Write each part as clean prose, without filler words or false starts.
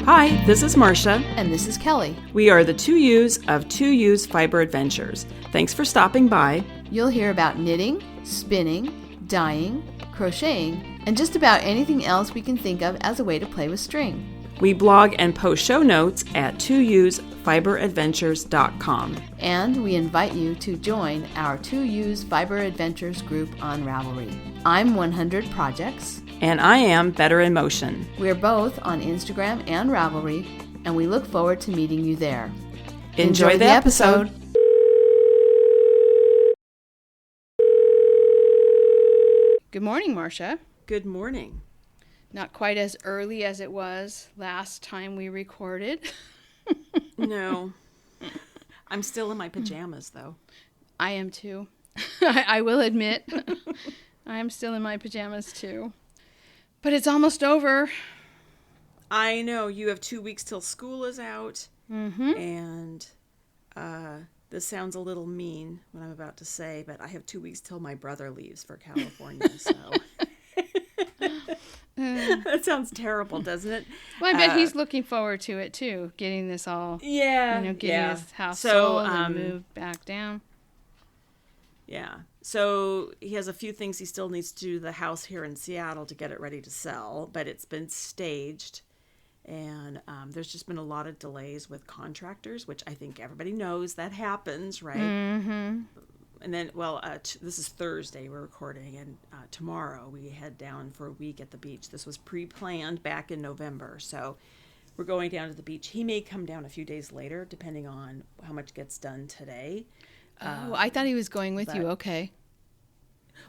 Hi, this is Marsha. And this is Kelly. We are the 2U's of 2U's Fiber Adventures. Thanks for stopping by. You'll hear about knitting, spinning, dyeing, crocheting, and just about anything else we can think of as a way to play with string. We blog and post show notes at 2usfiberadventures.com. And we invite you to join our 2U's Fiber Adventures group on Ravelry. I'm 100 Projects. And I am Better in Motion. We're both on Instagram and Ravelry, and we look forward to meeting you there. Enjoy the episode. Good morning, Marsha. Good morning. Not quite as early as it was last time we recorded. No. I'm still in my pajamas, though. I am too. I will admit. I am still in my pajamas, too. But it's almost over. I know. You have 2 weeks till school is out. Mm-hmm. And this sounds a little mean, what I'm about to say, but I have 2 weeks till my brother leaves for California, so... That sounds terrible, doesn't it? Well, I bet he's looking forward to it, too, getting this all... Yeah, getting his house sold and moved back down. Yeah. So he has a few things he still needs to do to the house here in Seattle to get it ready to sell, but it's been staged. And there's just been a lot of delays with contractors, which I think everybody knows that happens, right? Mm-hmm. And then, this is Thursday we're recording, and tomorrow we head down for a week at the beach. This was pre-planned back in November, so we're going down to the beach. He may come down a few days later, depending on how much gets done today. Oh, I thought he was going with you. Okay.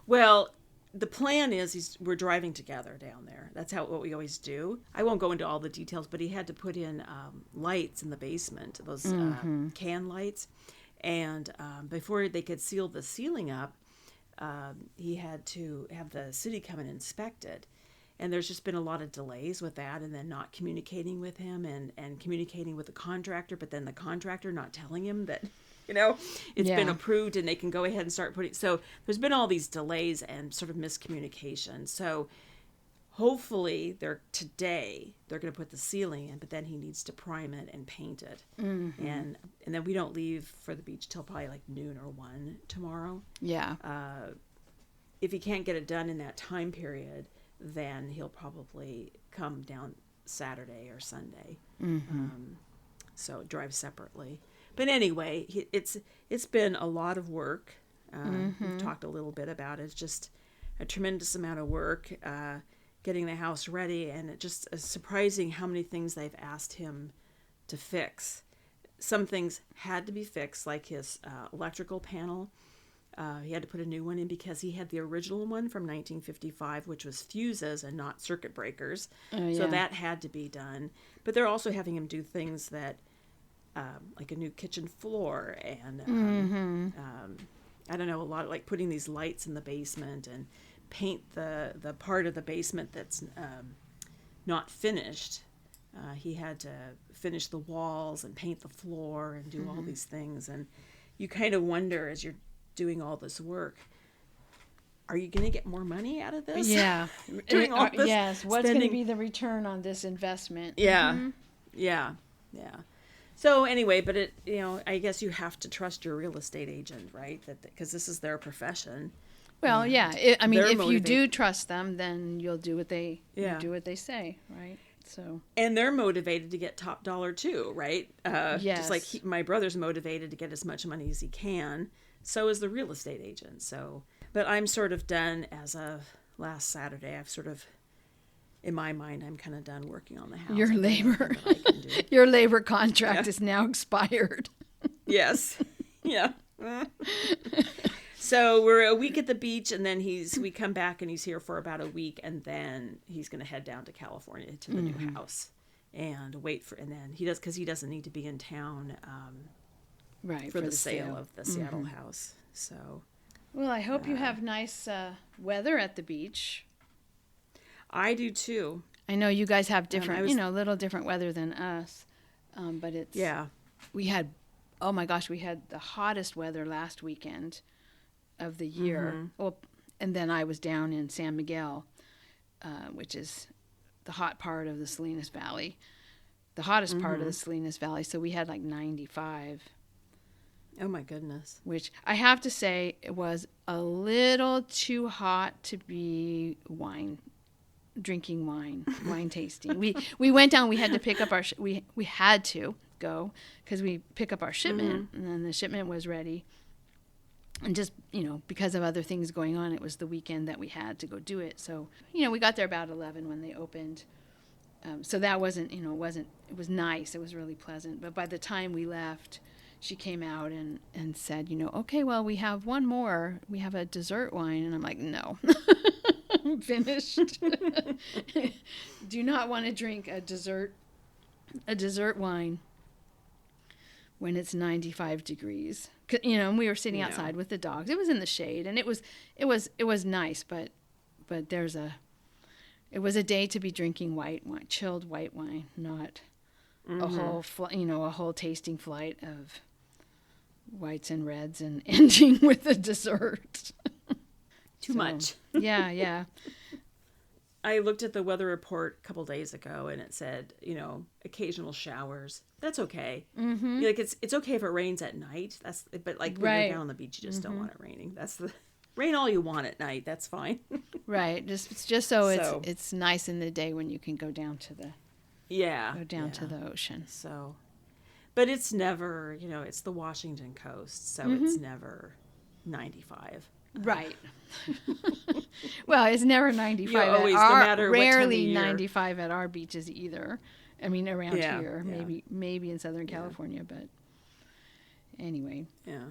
Well, the plan is we're driving together down there. That's what we always do. I won't go into all the details, but he had to put in lights in the basement, those can lights. And before they could seal the ceiling up, he had to have the city come and inspect it. And there's just been a lot of delays with that, and then not communicating with him and communicating with the contractor, but then the contractor not telling him that, it's been approved and they can go ahead and start putting... So there's been all these delays and sort of miscommunication. So hopefully today they're going to put the ceiling in, but then he needs to prime it and paint it. Mm-hmm. And then we don't leave for the beach till probably like noon or 1 tomorrow. Yeah. If he can't get it done in that time period, then he'll probably come down Saturday or Sunday. Mm-hmm. So drive separately. But anyway, it's been a lot of work. We've talked a little bit about it. It's just a tremendous amount of work getting the house ready, and it just is surprising how many things they've asked him to fix. Some things had to be fixed, like his electrical panel. He had to put a new one in because he had the original one from 1955, which was fuses and not circuit breakers. Oh, yeah. So that had to be done. But they're also having him do things that, like a new kitchen floor and, I don't know, a lot of, like putting these lights in the basement and paint the part of the basement that's not finished. He had to finish the walls and paint the floor and do all these things. And you kind of wonder as you're doing all this work, are you going to get more money out of this? Yeah. Doing all this yes. What's going to be the return on this investment? Yeah. Mm-hmm. Yeah. So anyway, but I guess you have to trust your real estate agent, right? Because this is their profession. Well, yeah. If you do trust them, then you'll do what they do what they say, right? So. And they're motivated to get top dollar too, right? Yes. Just like my brother's motivated to get as much money as he can. So is the real estate agent. So, but I'm sort of done as of last Saturday. I've sort of, in my mind, I'm kind of done working on the house. Your labor contract is now expired. Yes. Yeah. So we're a week at the beach, and then we come back, and he's here for about a week, and then he's going to head down to California to the new house and and then because he doesn't need to be in town for the sale of the Seattle house. So, well, I hope you have nice weather at the beach. I do too. I know you guys have different, little different weather than us, but it's we had the hottest weather last weekend of the year. Mm-hmm. Well, and then I was down in San Miguel, which is the hot part of the Salinas Valley. the hottest part of the Salinas Valley. So we had like 95. Oh my goodness. Which I have to say it was a little too hot to be drinking wine tasting. We went down, we had to pick up our, we had to go because we pick up our shipment and then the shipment was ready. And just, because of other things going on, it was the weekend that we had to go do it. So, we got there about 11 when they opened. So that wasn't, it was nice. It was really pleasant. But by the time we left, she came out and said, okay, well, we have one more. We have a dessert wine. And I'm like, no, I'm finished. Do not want to drink a dessert wine when it's 95 degrees. And we were sitting outside with the dogs. It was in the shade, and it was nice, but it was a day to be drinking white wine, chilled white wine, not a whole tasting flight of whites and reds and ending with a dessert. Too much. Yeah. I looked at the weather report a couple days ago, and it said, occasional showers. That's okay. Mm-hmm. Like it's okay if it rains at night. But like when you're down on the beach, you just don't want it raining. Rain all you want at night. That's fine. Right. Just so it's nice in the day when you can go down to the to the ocean. So, but it's never it's the Washington coast, so it's never 95. Right. Well, it's never 95 always, at our, no matter rarely what time of 95 at our beaches either. I mean, around here, yeah. maybe in Southern California, but anyway. Yeah.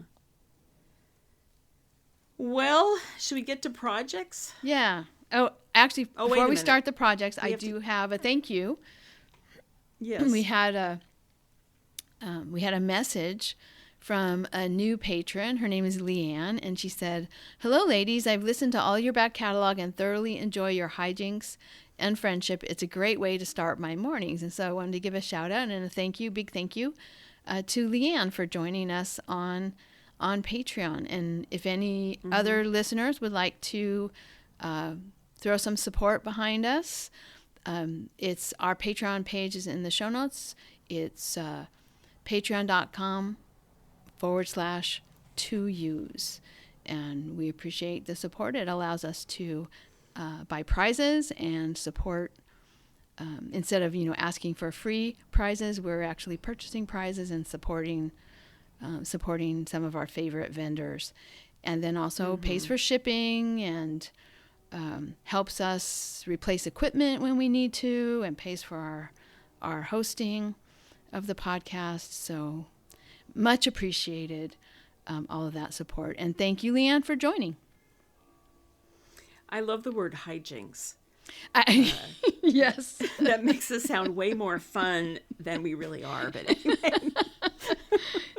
Well, should we get to projects? Yeah. Oh, actually, before we start the projects, I do have a thank you. Yes. We had a message from a new patron. Her name is Leanne, and she said, "Hello, ladies. I've listened to all your back catalog and thoroughly enjoy your hijinks and friendship. It's a great way to start my mornings." And so I wanted to give a shout out and a big thank you to Leanne for joining us on Patreon. And if any other listeners would like to throw some support behind us, it's our Patreon page is in the show notes. It's patreon.com/2Us. And we appreciate the support. It allows us to buy prizes and support. Instead of asking for free prizes, we're actually purchasing prizes and supporting some of our favorite vendors, and then also pays for shipping and helps us replace equipment when we need to, and pays for our hosting of the podcast. So much appreciated, all of that support, and thank you, Leanne, for joining. I love the word hijinks. Yes. That makes us sound way more fun than we really are, but anyway.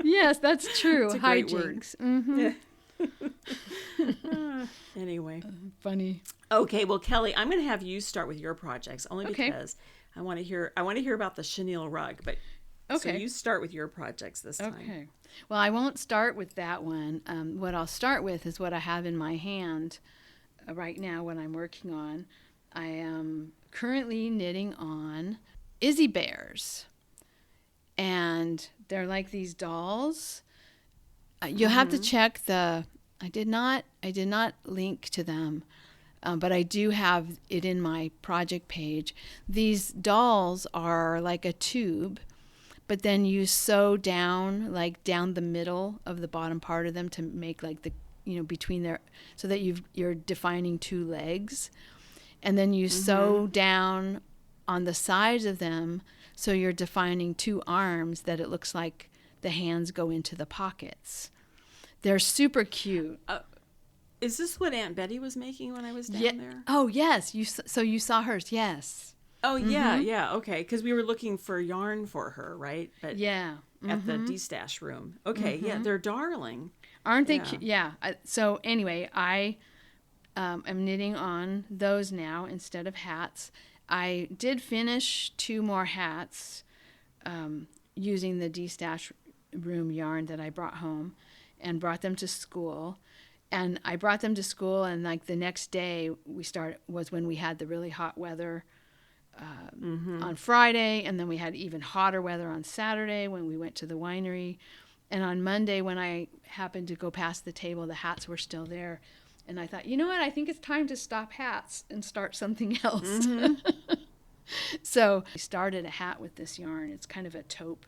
Yes, that's true. It's a great word. Mm-hmm. Anyway. Funny. Okay, well, Kelly, I'm going to have you start with your projects, only because I want to hear about the chenille rug, but so you start with your projects this time. Okay. Well, I won't start with that one. What I'll start with is what I have in my hand right now, what I'm working on. I am currently knitting on Izzy Bears, and they're like these dolls. You'll have to check I did not link to them, but I do have it in my project page. These dolls are like a tube, but then you sew down the middle of the bottom part of them to make like the between their, so that you're defining two legs. And then you sew down on the sides of them, so you're defining two arms that it looks like the hands go into the pockets. They're super cute. Is this what Aunt Betty was making when I was down there? Oh, yes. So you saw hers, yes. Oh, yeah, okay. Because we were looking for yarn for her, right? But at the D-stash room. Okay, yeah, they're darling. Aren't they cute? Yeah. So anyway, I am knitting on those now instead of hats. I did finish 2 more hats using the D-stash room yarn that I brought home and brought them to school. And I brought them to school, and like the next day was when we had the really hot weather on Friday, and then we had even hotter weather on Saturday when we went to the winery. And on Monday, when I happened to go past the table, the hats were still there. And I thought, you know what? I think it's time to stop hats and start something else. Mm-hmm. So I started a hat with this yarn. It's kind of a taupe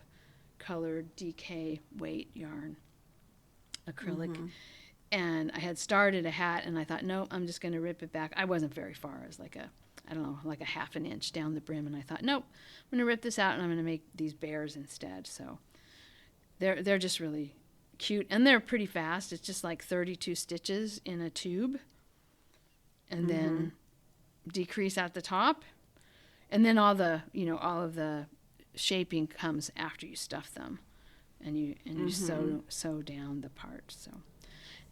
colored DK weight yarn, acrylic. Mm-hmm. And I had started a hat, and I thought, no, I'm just going to rip it back. I wasn't very far. It was like like a half an inch down the brim. And I thought, nope, I'm going to rip this out, and I'm going to make these bears instead. So they're just really cute, and they're pretty fast. It's just like 32 stitches in a tube, and then decrease at the top, and then all of the shaping comes after you stuff them, and you sew down the parts. So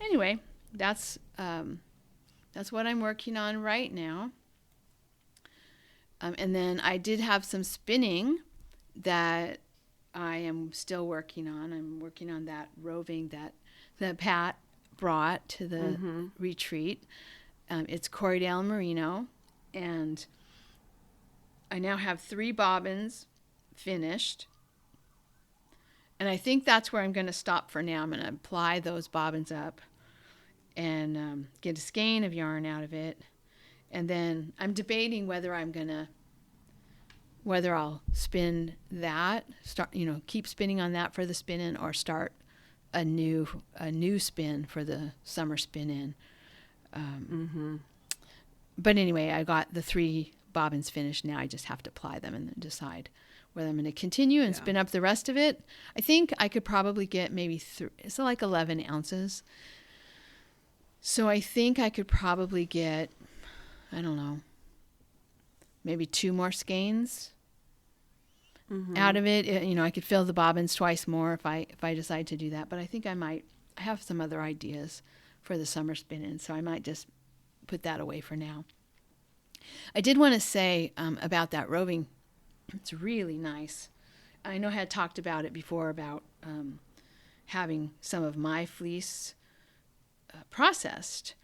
anyway, that's what I'm working on right now. And then I did have some spinning that I am still working on. I'm working on that roving that Pat brought to the retreat. It's Corriedale Merino, and I now have 3 bobbins finished. And I think that's where I'm going to stop for now. I'm going to ply those bobbins up and get a skein of yarn out of it. And then I'm debating whether I'll spin that, keep spinning on that for the spin-in, or start a new spin for the summer spin-in. But anyway, I got the 3 bobbins finished. Now I just have to ply them and then decide whether I'm going to continue and spin up the rest of it. I think I could probably get maybe it's like 11 ounces. So I think I could probably get, I don't know, maybe 2 more skeins out of it. I could fill the bobbins twice more if I decide to do that. But I think I have some other ideas for the summer spin-in, so I might just put that away for now. I did want to say about that roving. It's really nice. I know I had talked about it before about having some of my fleece processed.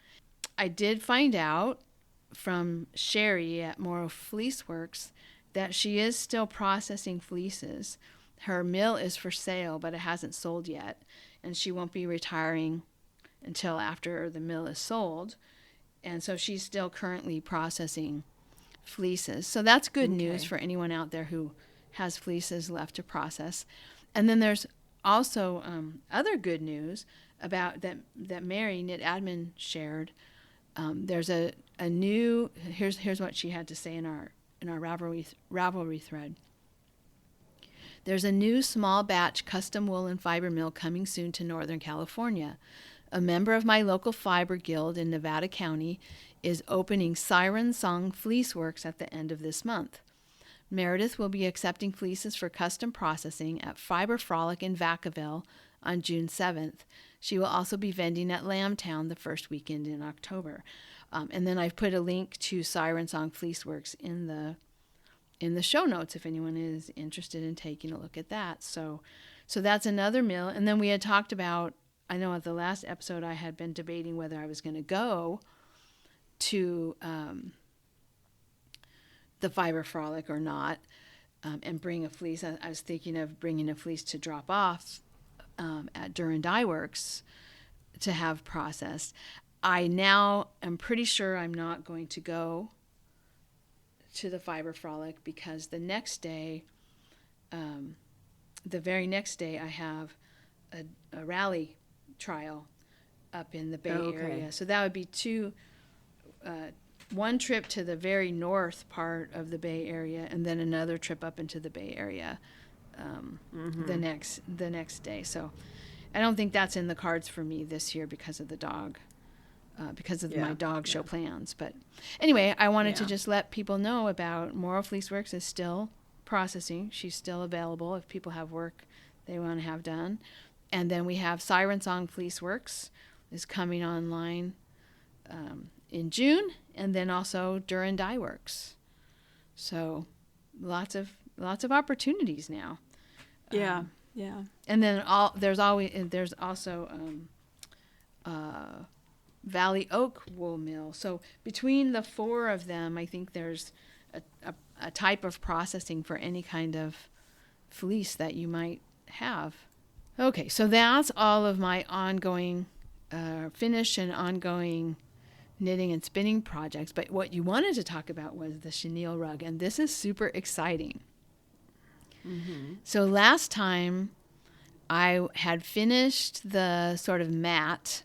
I did find out from Sherry at Morrow Fleece Works that she is still processing fleeces. Her mill is for sale, but it hasn't sold yet, and she won't be retiring until after the mill is sold. And so she's still currently processing fleeces. So that's good news for anyone out there who has fleeces left to process. And then there's also other good news about that Mary Knit Admin shared. There's a new, here's what she had to say in our Ravelry thread. There's a new small batch custom wool and fiber mill coming soon to Northern California. A member of my local fiber guild in Nevada County is opening Siren Song Fleece Works at the end of this month. Meredith will be accepting fleeces for custom processing at Fiber Frolic in Vacaville on June 7th. She will also be vending at Lambtown the first weekend in October. And then I've put a link to Siren Song Fleece Works in the show notes if anyone is interested in taking a look at that. So that's another mill. And then we had talked about, I know at the last episode I had been debating whether I was going to go to the Fiber Frolic or not, and bring a fleece. I was thinking of bringing a fleece to drop off at Duran Dye Works to have processed. I now am pretty sure I'm not going to go to the Fiber Frolic because the next day, the very next day, I have a rally trial up in the Bay Area. So that would be one trip to the very north part of the Bay Area, and then another trip up into the Bay Area the next day. So I don't think that's in the cards for me this year because of the dog, my dog show plans. But anyway, I wanted to just let people know about Morrow Fleece Works is still processing. She's still available if people have work they want to have done. And then we have Siren Song Fleece Works is coming online in June, and then also Duran Dye Works. So lots of opportunities now. Yeah. And then there's also Valley Oak Wool Mill. So between the 4 of them, I think there's a type of processing for any kind of fleece that you might have. Okay, so that's all of my ongoing finish and ongoing knitting and spinning projects. But what you wanted to talk about was the chenille rug, and this is super exciting. Mm-hmm. So last time I had finished the sort of mat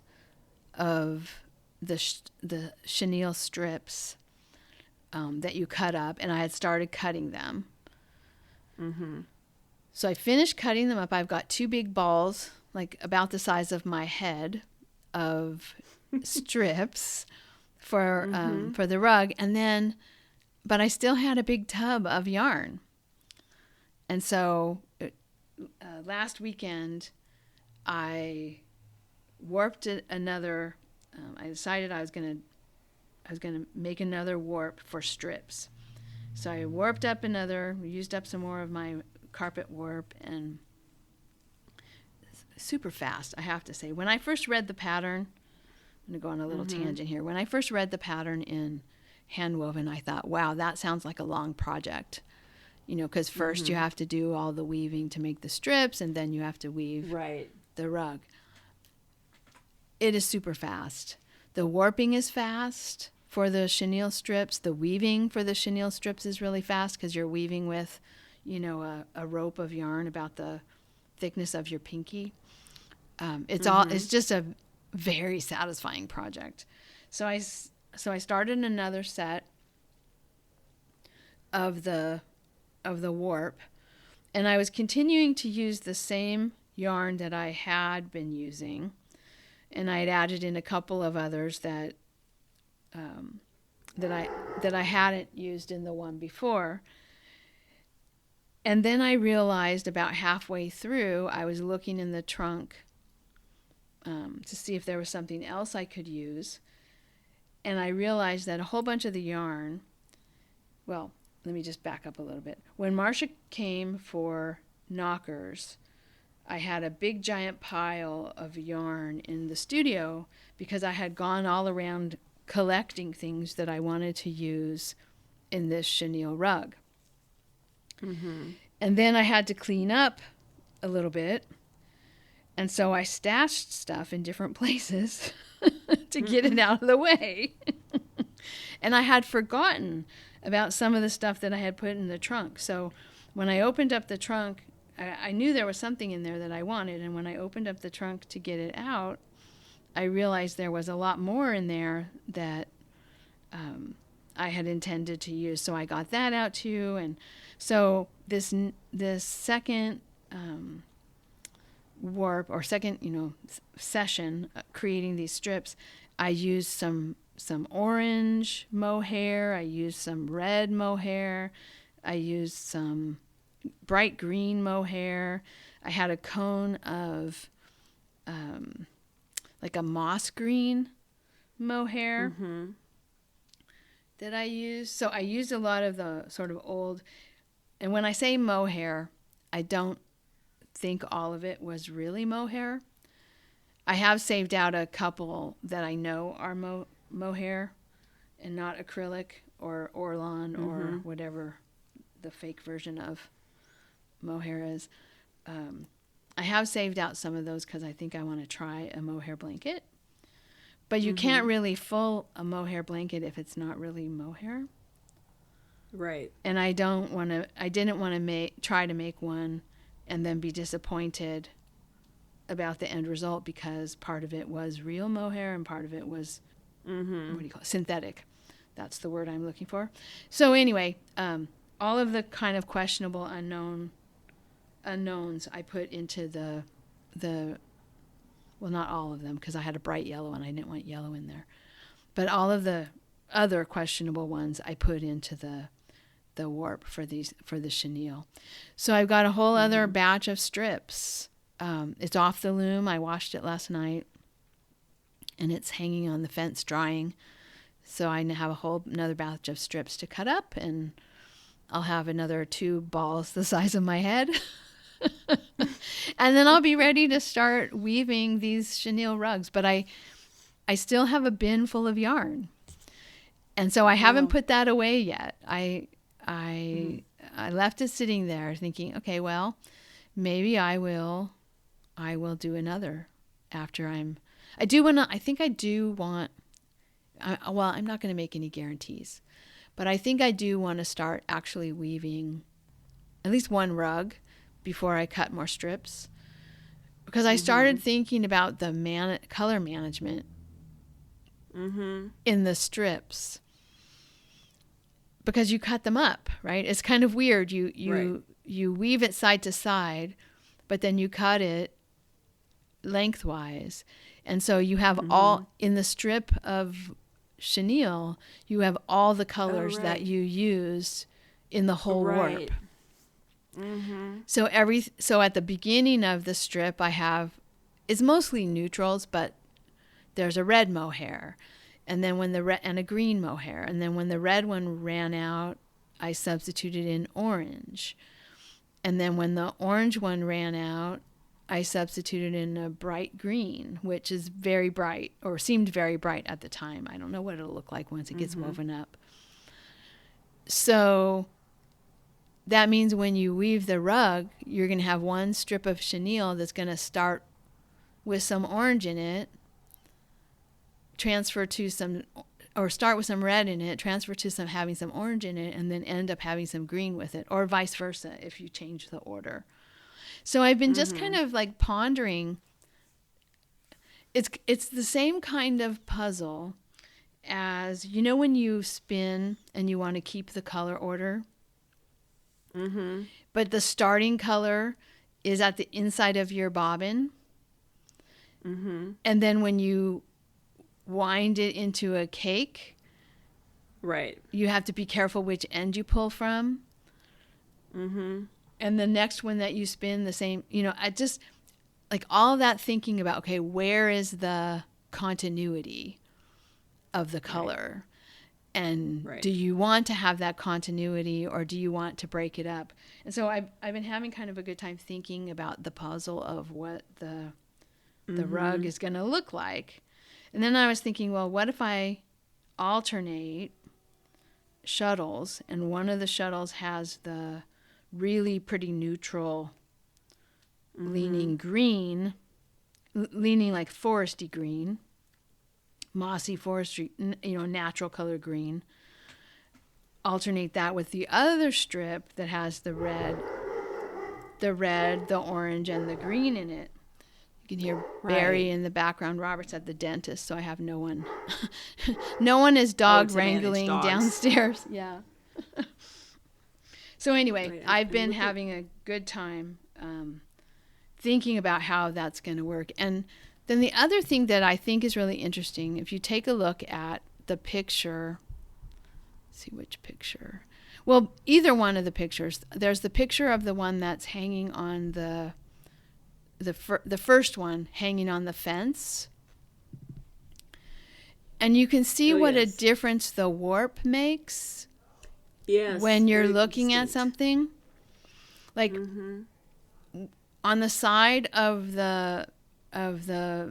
of the chenille strips that you cut up, and I had started cutting them. Mm-hmm. So I finished cutting them up. I've got 2 big balls, like about the size of my head, of strips for the rug, but I still had a big tub of yarn, and so last weekend I warped another. I decided I was gonna make another warp for strips, so I warped up used up some more of my carpet warp, and super fast, I have to say. When I first read the pattern, I'm going to go on a little tangent here. When I first read the pattern in Handwoven, I thought, wow, that sounds like a long project. Because first you have to do all the weaving to make the strips, and then you have to weave the rug. It is super fast. The warping is fast for the chenille strips. The weaving for the chenille strips is really fast because you're weaving with, a rope of yarn about the thickness of your pinky. It's just a very satisfying project. So I started another set of the warp, and I was continuing to use the same yarn that I had been using, and I had added in a couple of others that I hadn't used in the one before. And then I realized about halfway through, I was looking in the trunk to see if there was something else I could use. And I realized that a whole bunch of the yarn, well, let me just back up a little bit. When Marsha came for NoCKRs, I had a big giant pile of yarn in the studio because I had gone all around collecting things that I wanted to use in this chenille rug. Mm-hmm. And then I had to clean up a little bit. And so I stashed stuff in different places to get it out of the way. And I had forgotten about some of the stuff that I had put in the trunk. So when I opened up the trunk, I knew there was something in there that I wanted. And when I opened up the trunk to get it out, I realized there was a lot more in there that I had intended to use. So I got that out too. And so this second warp or second, session creating these strips, I used some orange mohair. I used some red mohair. I used some bright green mohair. I had a cone of like a moss green mohair that I used. So I used a lot of the sort of old, and when I say mohair, I don't think all of it was really mohair. I have saved out a couple that I know are mohair and not acrylic or Orlan or whatever the fake version of mohair is. I have saved out some of those because I think I want to try a mohair blanket. But you can't really full a mohair blanket if it's not really mohair. Right. And I didn't want to try to make one and then be disappointed about the end result because part of it was real mohair and part of it was synthetic. That's the word I'm looking for. So anyway, all of the kind of questionable unknowns I put into the well, not all of them because I had a bright yellow and I didn't want yellow in there, but all of the other questionable ones I put into the warp for the chenille. So I've got a whole other batch of strips. It's off the loom. I washed it last night and it's hanging on the fence drying. So I have a whole another batch of strips to cut up, and I'll have another 2 balls the size of my head. And then I'll be ready to start weaving these chenille rugs. But I still have a bin full of yarn. And so I haven't put that away yet. I I left it sitting there thinking, okay, well, maybe I will do another after I'm not going to make any guarantees, but I think I do want to start actually weaving at least one rug before I cut more strips, because I started thinking about the color management in the strips, because you cut them up, right? It's kind of weird. You weave it side to side, but then you cut it lengthwise. And so you have all in the strip of chenille, you have all the colors that you use in the whole warp. So at the beginning of the strip, it's mostly neutrals, but there's a red mohair, and then and a green mohair, and then when the red one ran out, I substituted in orange, and then when the orange one ran out, I substituted in a bright green, which is very bright, or seemed very bright at the time. I don't know what it'll look like once it gets woven up. So that means when you weave the rug, you're going to have one strip of chenille that's going to start with some orange in it, start with some red in it, transfer to having some orange in it, and then end up having some green with it, or vice versa if you change the order. So I've been just kind of like pondering. It's the same kind of puzzle as, when you spin and you want to keep the color order, but the starting color is at the inside of your bobbin. And then when you wind it into a cake, you have to be careful which end you pull from. And the next one that you spin, the same, I just, like, all that thinking about, okay, where is the continuity of the color? And do you want to have that continuity, or do you want to break it up? And so I've been having kind of a good time thinking about the puzzle of what the rug is going to look like. And then I was thinking, well, what if I alternate shuttles, and one of the shuttles has the really pretty neutral leaning green, leaning like foresty green, mossy forestry, natural color green. Alternate that with the other strip that has the red, the orange, and the green in it. You can hear Barry in the background. Robert's at the dentist, so I have no one. No one is dog wrangling downstairs. Yeah. So anyway, I've been having a good time thinking about how that's going to work. And then the other thing that I think is really interesting, if you take a look at the picture, let's see which picture. Well, either one of the pictures. There's the picture of the one that's hanging on the first one hanging on the fence. And you can see what a difference the warp makes. Yes, when you're looking at something, like on the side of the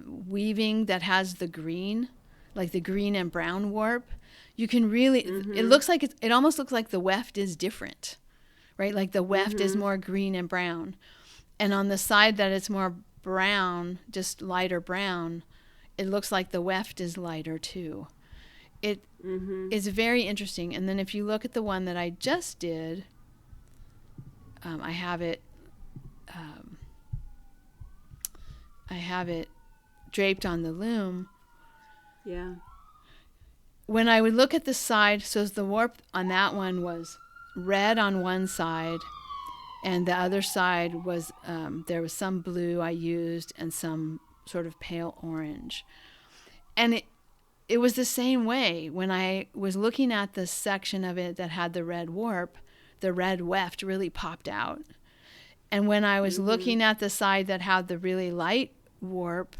weaving that has the green, like the green and brown warp, you can really it almost looks like the weft is different, right? Like the weft is more green and brown, and on the side that it's more brown, just lighter brown, it looks like the weft is lighter too. It is very interesting. And then if you look at the one that I just did, I have it draped on the loom. Yeah. When I would look at the side, so the warp on that one was red on one side, and the other side was there was some blue I used and some sort of pale orange. And it was the same way when I was looking at the section of it that had the red warp, the red weft really popped out. And when I was looking at the side that had the really light warp,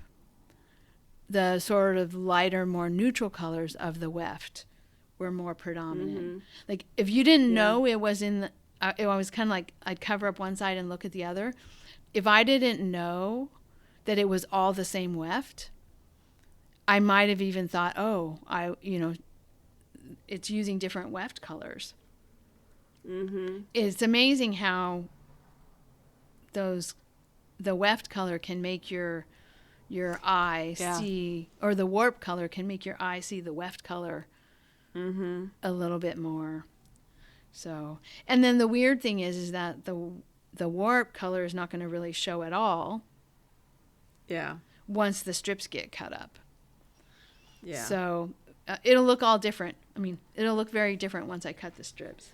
the sort of lighter, more neutral colors of the weft were more predominant. Like if you didn't know it was it was kind of like I'd cover up one side and look at the other. If I didn't know that it was all the same weft, I might have even thought, it's using different weft colors. It's amazing how the weft color can make your eye see, or the warp color can make your eye see the weft color a little bit more. So, and then the weird thing is that the warp color is not going to really show at all. Yeah. Once the strips get cut up. Yeah. So it'll look all different. I mean, it'll look very different once I cut the strips.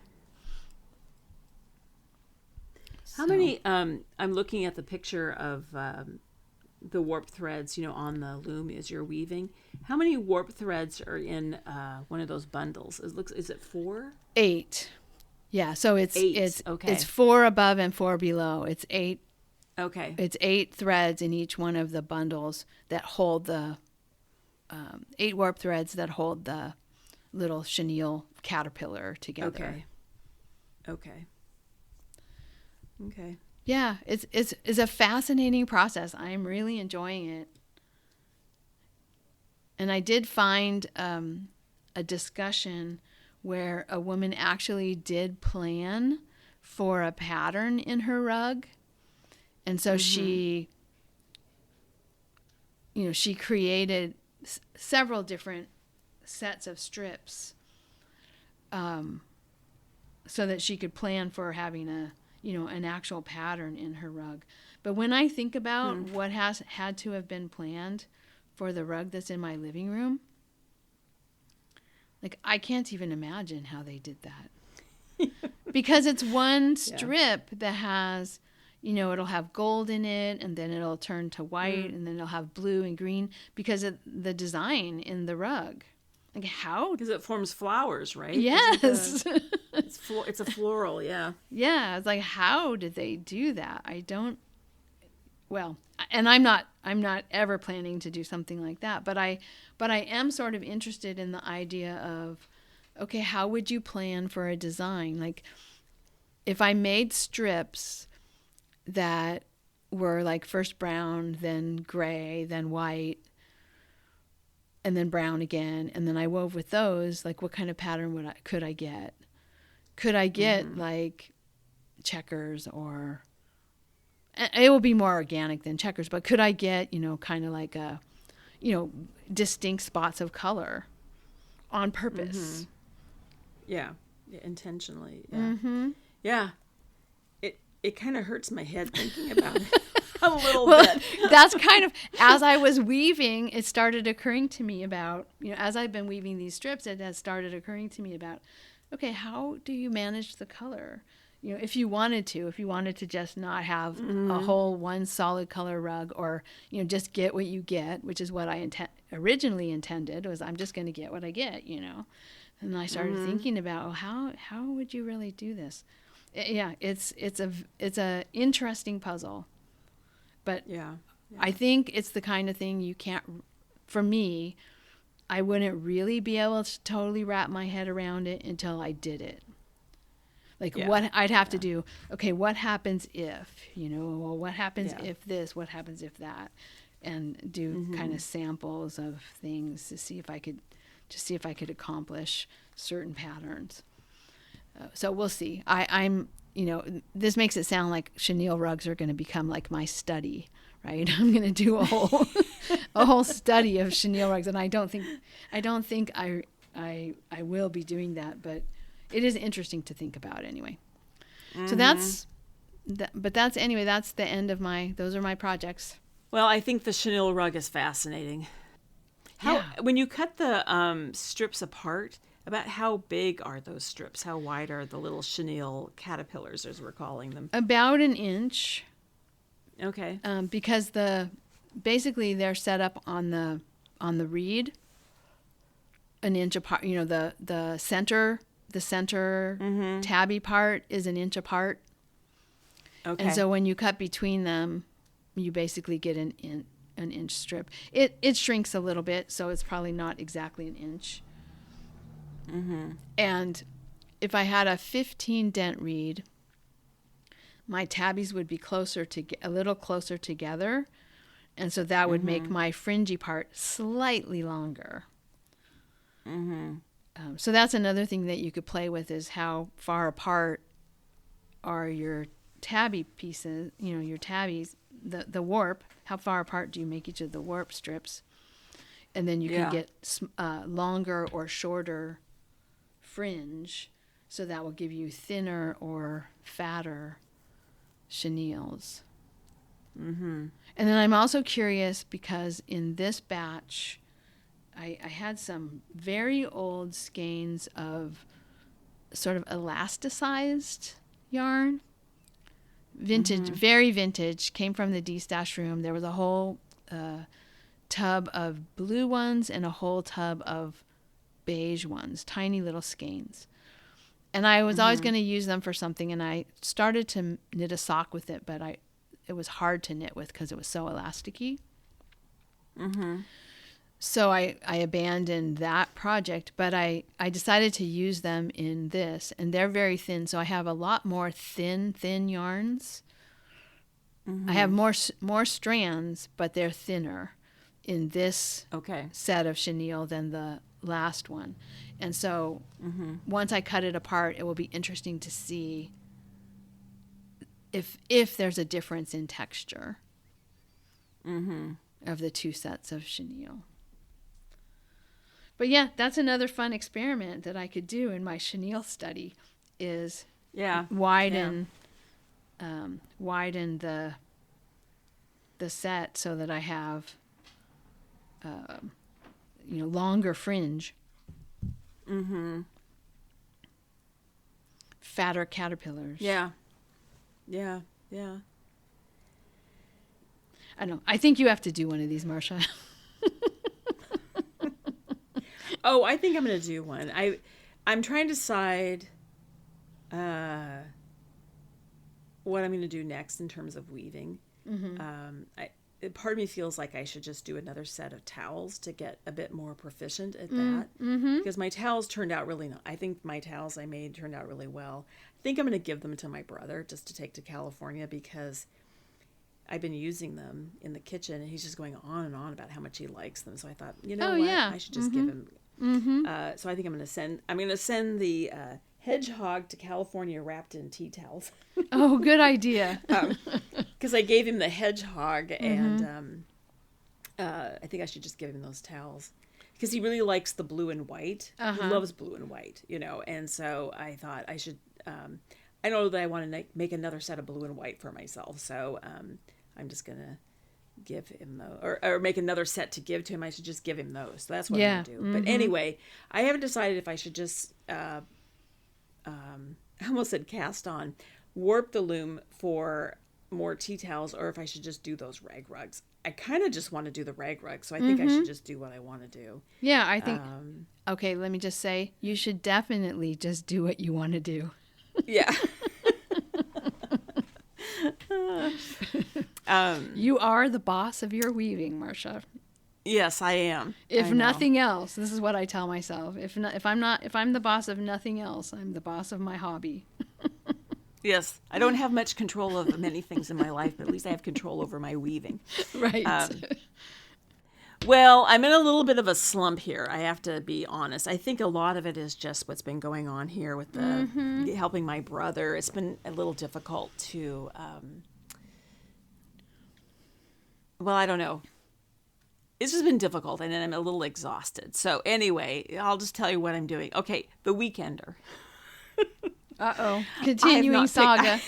How many, I'm looking at the picture of the warp threads, on the loom as you're weaving. How many warp threads are in one of those bundles? Is it 4? 8. Yeah, so it's 8. Okay. It's 4 above and 4 below. It's 8. Okay. It's 8 threads in each one of the bundles that hold the 8 warp threads that hold the little chenille caterpillar together. Okay. Yeah, it's a fascinating process. I'm really enjoying it. And I did find a discussion where a woman actually did plan for a pattern in her rug. And so she created several different sets of strips so that she could plan for having an actual pattern in her rug. But when I think about what has had to have been planned for the rug that's in my living room, like, I can't even imagine how they did that. Because it's one strip that has, it'll have gold in it, and then it'll turn to white, and then it'll have blue and green because of the design in the rug. Like, how? Because it forms flowers, right? Yes. It's a floral, yeah. Yeah, it's like, how did they do that? And I'm not ever planning to do something like that, but I am sort of interested in the idea of, okay, how would you plan for a design? Like, if I made strips that were like first brown, then gray, then white, and then brown again, and then I wove with those, like, what kind of pattern could I get? Could I get like checkers, or it will be more organic than checkers, but could I get, kind of like a, distinct spots of color on purpose? Yeah, intentionally. Yeah. Yeah. It kind of hurts my head thinking about it. A little bit. That's kind of, as I was weaving, it started occurring to me about, as I've been weaving these strips, it has started occurring to me about, okay, how do you manage the color? If you wanted to just not have a whole one solid color rug, or, just get what you get, which is what I originally intended, was I'm just going to get what I get, And I started thinking about, how would you really do this? Yeah, it's a interesting puzzle. But I think it's the kind of thing you can't, for me, I wouldn't really be able to totally wrap my head around it until I did it. Like, what I'd have to do, okay, what happens if, what happens if this, what happens if that, and do kind of samples of things to see if I could accomplish certain patterns. So we'll see. I'm this makes it sound like chenille rugs are going to become like my study, right? I'm going to do a whole study of chenille rugs, and I don't think I will be doing that, but it is interesting to think about anyway. So that's the end of those are my projects. Well, I think the chenille rug is fascinating. When you cut the strips apart, about how big are those strips? How wide are the little chenille caterpillars, as we're calling them? About an inch. Okay. Because basically they're set up on the reed, an inch apart. The center tabby part is an inch apart. Okay. And so when you cut between them, you basically get an inch strip. It shrinks a little bit, so it's probably not exactly an inch. And if I had a 15 dent reed, my tabbies would be a little closer together, and so that would make my fringy part slightly longer. So that's another thing that you could play with, is how far apart are your tabby pieces, your tabbies, the warp, how far apart do you make each of the warp strips? And then you can get longer or shorter fringe, so that will give you thinner or fatter chenilles. Mm-hmm. And then I'm also curious, because in this batch, I had some very old skeins of sort of elasticized yarn. Vintage, very vintage, came from the de-stash room. There was a whole tub of blue ones and a whole tub of beige ones, tiny little skeins. And I was always going to use them for something, and I started to knit a sock with it, but it was hard to knit with because it was so elasticy. Mm-hmm. So I abandoned that project, but I decided to use them in this, and they're very thin. So I have a lot more thin yarns. Mm-hmm. I have more strands, but they're thinner in this set of chenille than the last one. And so once I cut it apart, it will be interesting to see if there's a difference in texture of the two sets of chenille. But yeah, that's another fun experiment that I could do in my chenille study, is widen the set so that I have longer fringe. Mm-hmm. Fatter caterpillars. Yeah. I know. I think you have to do one of these, Marsha. Oh, I think I'm going to do one. I'm trying to decide what I'm going to do next in terms of weaving. Mm-hmm. Part of me feels like I should just do another set of towels to get a bit more proficient at that. Mm-hmm. Because my towels turned out I think my towels I made turned out really well. I think I'm going to give them to my brother just to take to California, because I've been using them in the kitchen, and he's just going on and on about how much he likes them. So I thought, I should just give him. Mm-hmm. So I think I'm going to send the hedgehog to California wrapped in tea towels. Oh, good idea. Because I gave him the hedgehog, and I think I should just give him those towels, because he really likes the blue and white. He loves blue and white, and so I thought I should. I know that I want to make another set of blue and white for myself, so I'm just gonna give him those, or make another set to give to him. I should just give him those. So that's what I'm gonna do. Mm-hmm. But anyway, I haven't decided if I should just I almost said cast on, warp the loom for more tea towels, or if I should just do those rag rugs. I kind of just want to do the rag rugs, so I think I should just do what I want to do. Yeah, I think. Okay, let me just say, you should definitely just do what you want to do. Yeah. You are the boss of your weaving, Marsha. Yes, I am. If nothing else, this is what I tell myself. If I'm the boss of nothing else, I'm the boss of my hobby. Yes, I don't have much control over many things in my life, but at least I have control over my weaving. Right. Well, I'm in a little bit of a slump here. I have to be honest. I think a lot of it is just what's been going on here with the helping my brother. It's been a little difficult to. Well, I don't know. It's just been difficult, and then I'm a little exhausted. So anyway, I'll just tell you what I'm doing. Okay, The Weekender. Uh-oh. Continuing saga.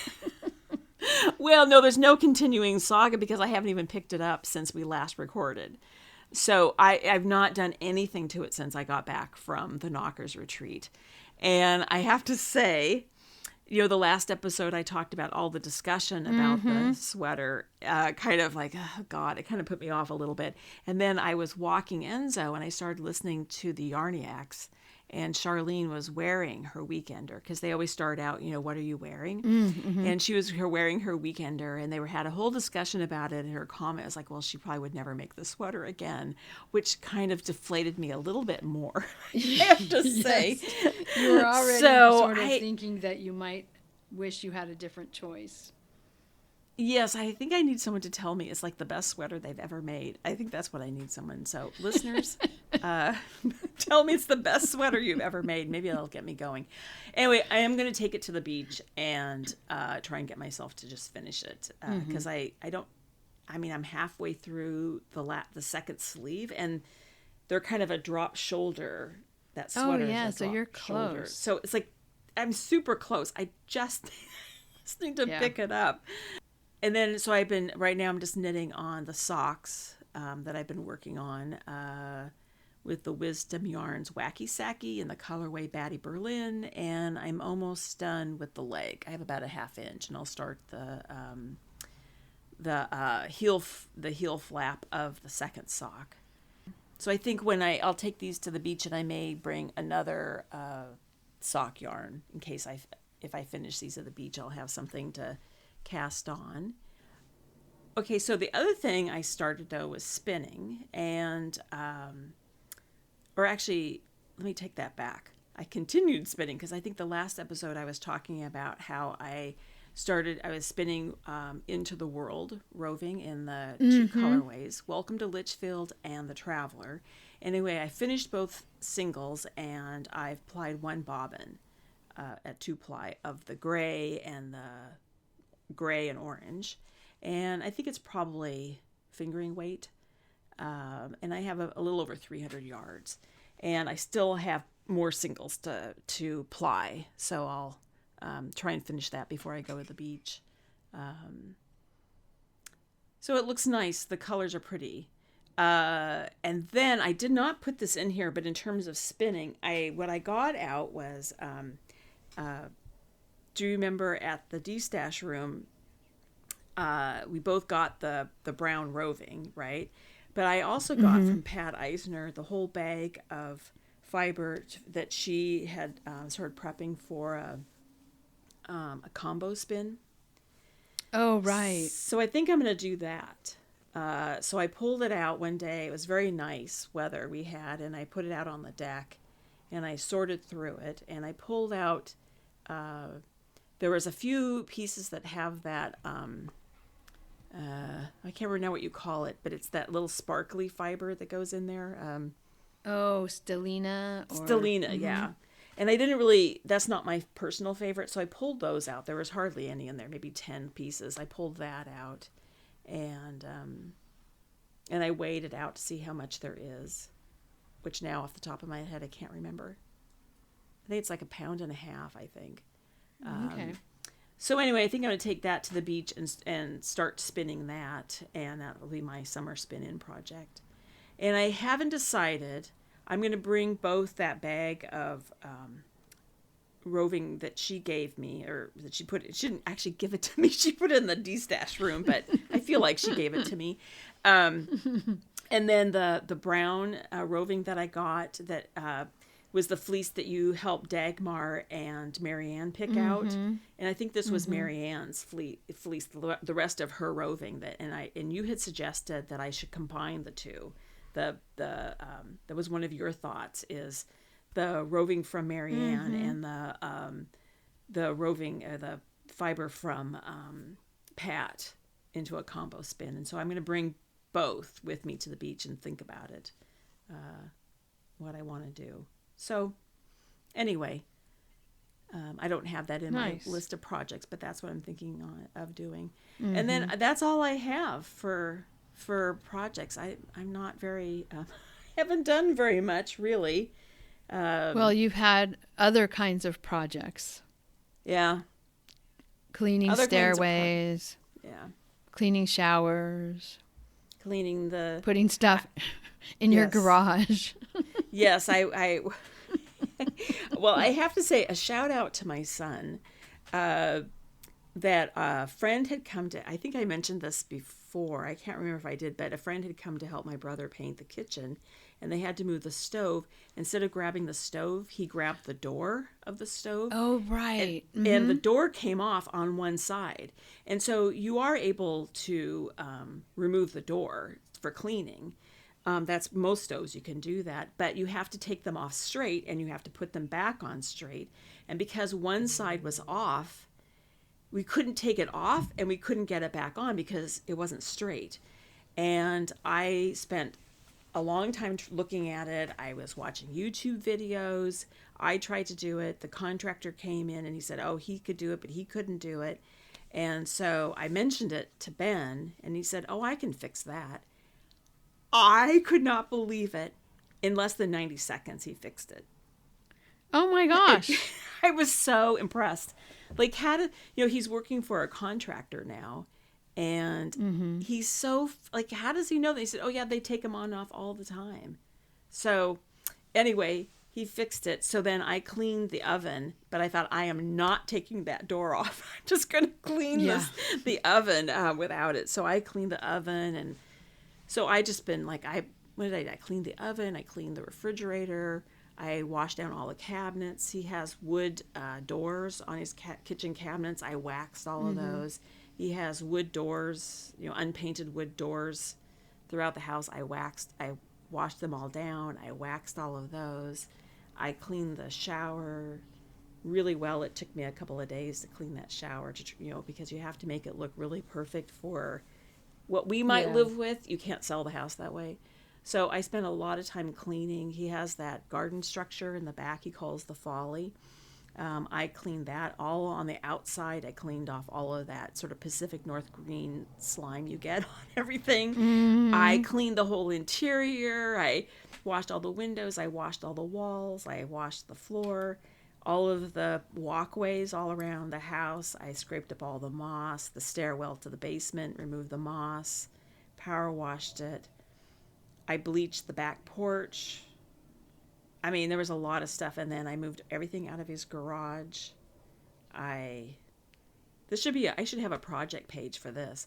Well, no, there's no continuing saga because I haven't even picked it up since we last recorded. So I've not done anything to it since I got back from the NoCKRs retreat. And I have to say, the last episode I talked about all the discussion about the sweater, kind of like, oh God, it kind of put me off a little bit. And then I was walking Ensue and I started listening to the Yarniacs. And Sharlene was wearing her weekender, because they always start out, what are you wearing? Mm-hmm. And she was wearing her weekender, and they had a whole discussion about it. And her comment was like, well, she probably would never make the sweater again, which kind of deflated me a little bit more, I have to say. You were already sort of thinking that you might wish you had a different choice. Yes, I think I need someone to tell me it's like the best sweater they've ever made. I think that's what I need someone. So listeners, tell me it's the best sweater you've ever made. Maybe that'll get me going. Anyway, I am going to take it to the beach and try and get myself to just finish it. Because I'm halfway through the second sleeve, and they're kind of a drop shoulder. That sweater. Oh yeah, so you're close. Shoulder. So it's like I'm super close. I just need to pick it up. And then, so right now I'm just knitting on the socks that I've been working on with the Wisdom Yarns Wacki Saki and the colorway Batty Berlin, and I'm almost done with the leg. I have about a 1/2 inch, and I'll start the heel flap of the second sock. So I think when I'll take these to the beach, and I may bring another sock yarn in case if I finish these at the beach, I'll have something to cast on. Okay, so the other thing I started though was spinning, and or actually, let me take that back. I continued spinning because I think the last episode I was talking about how I was spinning Into the Whirled, roving in the two colorways, Welcome to Litchfield and The Traveler. Anyway, I finished both singles, and I've plied one bobbin at 2-ply of the gray and orange, and I think it's probably fingering weight, and I have a little over 300 yards, and I still have more singles to ply, so I'll try and finish that before I go to the beach. So it looks nice. The colors are pretty. And then I did not put this in here, but in terms of spinning, what I got out was, do you remember at the D-Stash room, we both got the brown roving, right? But I also got from Pat Eisner the whole bag of fiber that she had started prepping for a combo spin. Oh, right. So I think I'm going to do that. So I pulled it out one day. It was very nice weather we had, and I put it out on the deck, and I sorted through it, and I pulled out, there was a few pieces that have that, I can't remember what you call it, but it's that little sparkly fiber that goes in there. Stellina. Stellina, yeah. And that's not my personal favorite, so I pulled those out. There was hardly any in there, maybe 10 pieces. I pulled that out, and I weighed it out to see how much there is, which now off the top of my head I can't remember. I think it's like 1.5 pounds, I think. Okay. So anyway, I think I'm going to take that to the beach and start spinning that, and that will be my summer spin-in project. And I haven't decided. I'm going to bring both that bag of roving that she gave me, or that she didn't actually give it to me. She put it in the D-Stash room, but I feel like she gave it to me. And then the brown roving that I got that was the fleece that you helped Dagmar and Marianne pick out. And I think this was Marianne's fleece, the rest of her roving, and you had suggested that I should combine the two. That was one of your thoughts, is the roving from Marianne and the roving, the fiber from Pat into a combo spin. And so I'm going to bring both with me to the beach and think about it, what I want to do. So anyway, I don't have that in my list of projects, but that's what I'm thinking of doing. And then that's all I have for projects. I'm not very, haven't done very much really. Well, you've had other kinds of projects. Yeah. Cleaning stairways. Yeah. Cleaning showers. Putting stuff in your garage. Yes, I well, I have to say a shout out to my son, that a friend had come to, I think I mentioned this before, I can't remember if I did, but a friend had come to help my brother paint the kitchen, and they had to move the stove. Instead of grabbing the stove, he grabbed the door of the stove. Oh, right. And the door came off on one side. And so you are able to remove the door for cleaning. That's most stoves you can do that, but you have to take them off straight and you have to put them back on straight. And because one side was off, we couldn't take it off and we couldn't get it back on because it wasn't straight. And I spent a long time looking at it. I was watching YouTube videos. I tried to do it. The contractor came in and he said, oh, he could do it, but he couldn't do it. And so I mentioned it to Ben and he said, oh, I can fix that. I could not believe it. In less than 90 seconds, he fixed it. Oh my gosh. I was so impressed. Like, he's working for a contractor now. And he's so, like, how does he know? They said, oh, yeah, they take him on and off all the time. So, anyway, he fixed it. So then I cleaned the oven, but I thought, I am not taking that door off. I'm just going to clean the oven without it. So I cleaned the oven. And so I just been like, I cleaned the oven. I cleaned the refrigerator. I washed down all the cabinets. He has wood doors on his kitchen cabinets. I waxed all of those. He has wood doors, unpainted wood doors throughout the house. I washed them all down. I waxed all of those. I cleaned the shower really well. It took me a couple of days to clean that shower, because you have to make it look really perfect for what we might live with. You can't sell the house that way. So I spent a lot of time cleaning. He has that garden structure in the back he calls the folly. I cleaned that all on the outside. I cleaned off all of that sort of Pacific North green slime you get on everything. I cleaned the whole interior. I washed all the windows. I washed all the walls. I washed the floor, all of the walkways all around the house. I scraped up all the moss, the stairwell to the basement, removed the moss, power washed it. I bleached the back porch. I mean, there was a lot of stuff, and then I moved everything out of his garage. I should have a project page for this.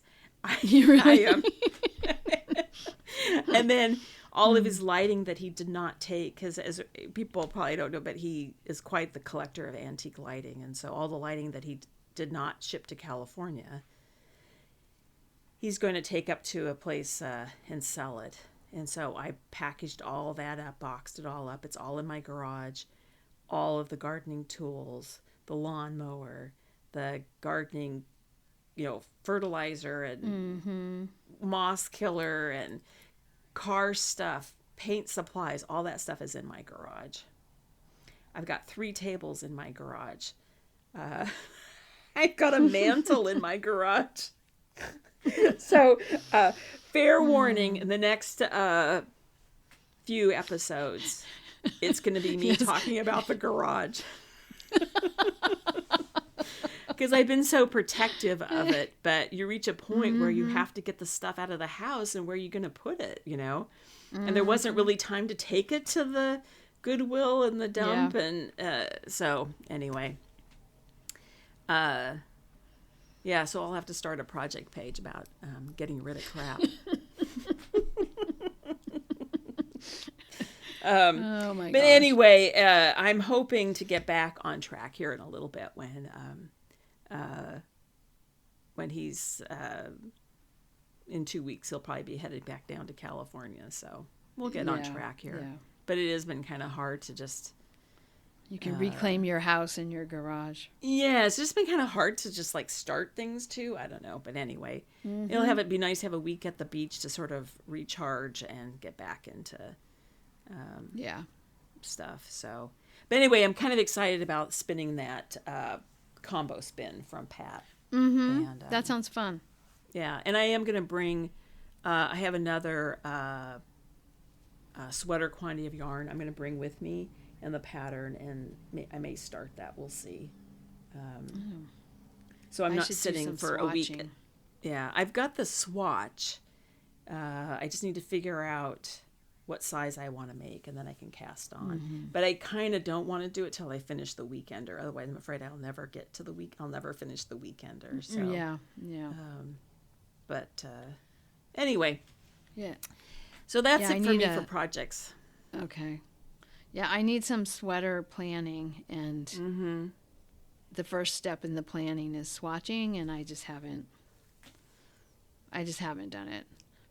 And then all of his lighting that he did not take, because as people probably don't know, but he is quite the collector of antique lighting, and so all the lighting that he did not ship to California, he's going to take up to a place and sell it. And so I packaged all that up, boxed it all up. It's all in my garage. All of the gardening tools, the lawnmower, the gardening, fertilizer and moss killer and car stuff, paint supplies, all that stuff is in my garage. I've got 3 tables in my garage. I've got a mantle in my garage. So, fair warning, in the next few episodes, it's going to be me talking about the garage. Because I've been so protective of it, but you reach a point where you have to get the stuff out of the house, and where are you going to put it, And there wasn't really time to take it to the Goodwill and the dump, and so anyway. Yeah, so I'll have to start a project page about getting rid of crap. Oh my gosh. But anyway, I'm hoping to get back on track here in a little bit when he's in 2 weeks. He'll probably be headed back down to California, so we'll get on track here. Yeah. But it has been kind of hard to just... You can reclaim your house and your garage. Yeah, it's just been kind of hard to just start things too. I don't know. But anyway, it'll be nice to have a week at the beach to sort of recharge and get back into stuff. So, but anyway, I'm kind of excited about spinning that combo spin from Pat. Mm-hmm. And, that sounds fun. Yeah, and I am going to bring, I have another sweater quantity of yarn I'm going to bring with me. And the pattern, and I may start that. We'll see. So I'm not sitting for a week. Yeah, I've got the swatch. I just need to figure out what size I want to make, and then I can cast on. But I kind of don't want to do it till I finish the Weekender. Otherwise, I'm afraid I'll never get to the week. I'll never finish the Weekender. So yeah. But anyway. Yeah. So that's it for me for projects. Okay. Yeah, I need some sweater planning, and the first step in the planning is swatching, and I just haven't done it.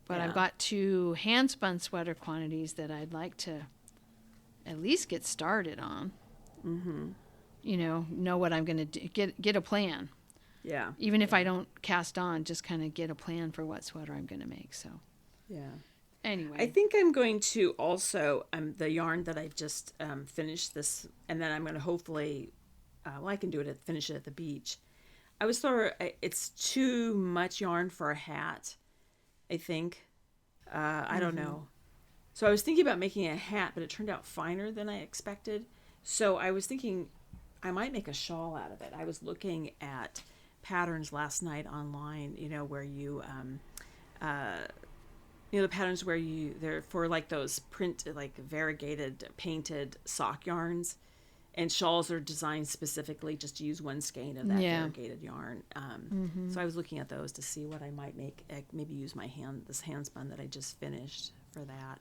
But I've got 2 hand spun sweater quantities that I'd like to at least get started on. Know what I'm going to do, get a plan. Yeah. Even if I don't cast on, just kind of get a plan for what sweater I'm going to make. So, yeah. Anyway. I think I'm going to also, the yarn that I just finished this, and then I'm going to hopefully, I can do it, finish it at the beach. I was thought it's too much yarn for a hat, I think. I don't know. So I was thinking about making a hat, but it turned out finer than I expected. So I was thinking I might make a shawl out of it. I was looking at patterns last night online, where you, the patterns where they're for like those print, like variegated, painted sock yarns. And shawls are designed specifically just to use one skein of that variegated yarn. So I was looking at those to see what I might make. Maybe use this hand spun that I just finished for that.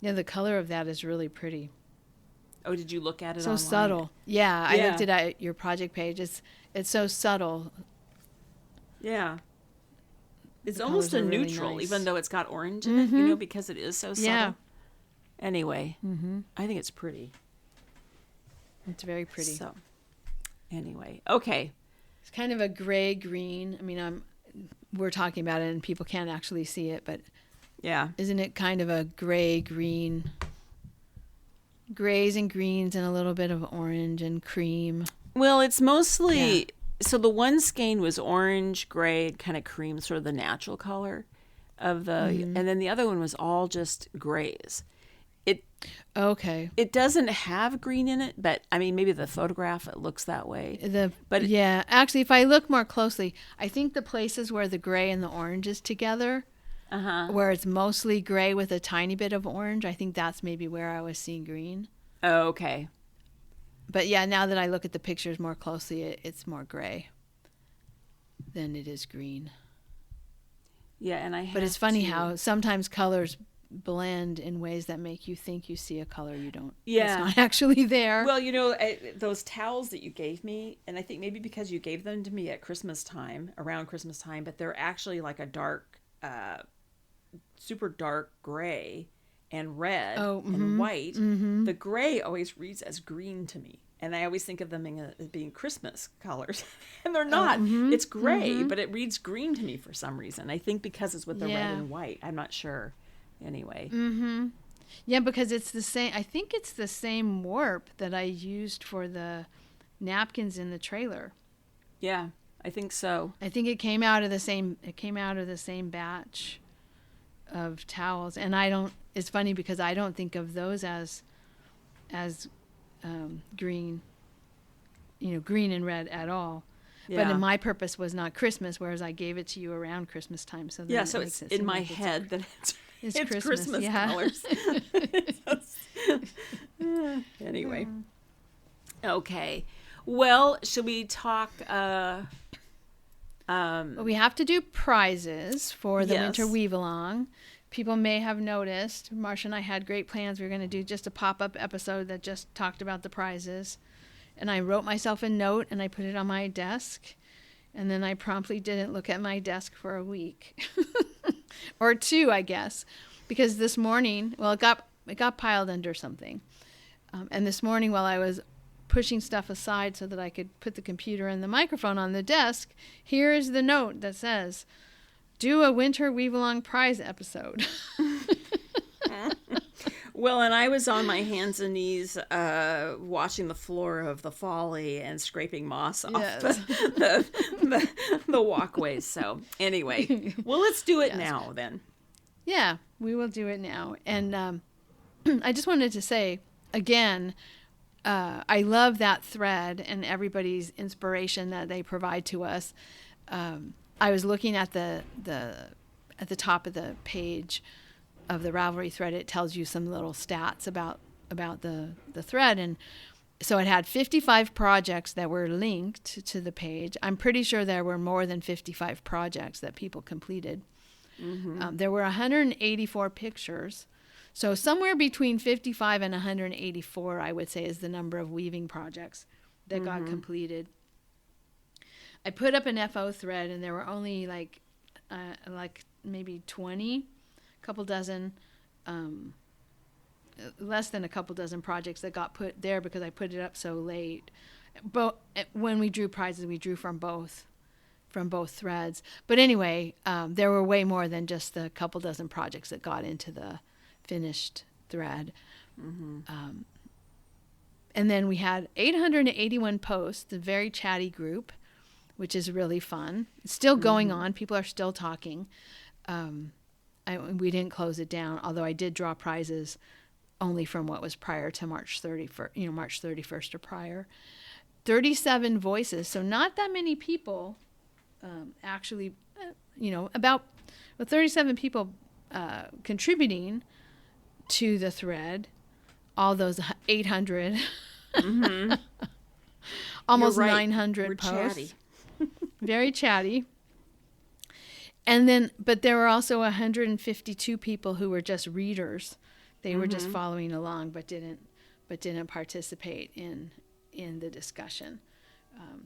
The color of that is really pretty. Oh, did you look at it so online? Subtle. Yeah, I looked at your project page. It's so subtle. Yeah. It's almost a neutral, really nice. Even though it's got orange in it, because it is so subtle. Yeah. Anyway, I think it's pretty. It's very pretty. So, anyway, okay. It's kind of a gray green. I mean, we're talking about it and people can't actually see it, but yeah, isn't it kind of a gray green? Grays and greens and a little bit of orange and cream. Well, it's mostly so the one skein was orange, gray, kind of cream, sort of the natural color of the, and then the other one was all just grays. It doesn't have green in it, but I mean, maybe the photograph it looks that way. Actually, if I look more closely, I think the places where the gray and the orange is together, where it's mostly gray with a tiny bit of orange, I think that's maybe where I was seeing green. Oh, okay. But yeah, now that I look at the pictures more closely, it's more gray than it is green. Yeah, but it's funny how sometimes colors blend in ways that make you think you see a color you don't. Yeah, it's not actually there. Well, those towels that you gave me, and I think maybe because you gave them to me at Christmas time, around Christmas time, but they're actually like a dark, super dark gray and red and white. The gray always reads as green to me, and I always think of them as being Christmas colors, and they're not. It's gray, but it reads green to me for some reason. I think because it's with the red and white. I'm not sure. Anyway. Yeah, because it's the same. I think it's the same warp that I used for the napkins in the trailer. Yeah, I think so. I think it came out of the same. It came out of the same batch of towels, and I don't. It's funny because I don't think of those as green. Green and red at all. Yeah. But my purpose was not Christmas, whereas I gave it to you around Christmas time. So so it's in my head that it's Christmas colors. Anyway. Okay. Well, should we talk? Well, we have to do prizes for the winter weave along. People may have noticed, Marsha and I had great plans. We were going to do just a pop-up episode that just talked about the prizes. And I wrote myself a note and I put it on my desk. And then I promptly didn't look at my desk for a week. Or two, I guess. Because this morning, it got piled under something. And this morning, while I was pushing stuff aside so that I could put the computer and the microphone on the desk, here is the note that says, do a winter weave-along prize episode. Well, and I was on my hands and knees washing the floor of the folly and scraping moss off the walkways. So anyway, well, let's do it now then. Yeah, we will do it now. And I just wanted to say, again, I love that thread and everybody's inspiration that they provide to us. I was looking at the top of the page of the Ravelry thread. It tells you some little stats about the thread, and so it had 55 projects that were linked to the page. I'm pretty sure there were more than 55 projects that people completed. There were 184 pictures, so somewhere between 55 and 184, I would say, is the number of weaving projects that got completed. I put up an FO thread, and there were only like maybe 20. Couple dozen, less than a couple dozen projects that got put there because I put it up so late. when we drew prizes, we drew from both threads. But anyway, there were way more than just the couple dozen projects that got into the finished thread. Mm-hmm. And then we had 881 posts, a very chatty group, which is really fun. It's still going on. People are still talking. We didn't close it down, although I did draw prizes only from what was prior to March 31st, March 31st or prior. 37 voices, so not that many people actually, about 37 people contributing to the thread, all those 800, almost 900 We're posts. Chatty. Very chatty. And then, but there were also 152 people who were just readers. They were just following along, but didn't participate in the discussion.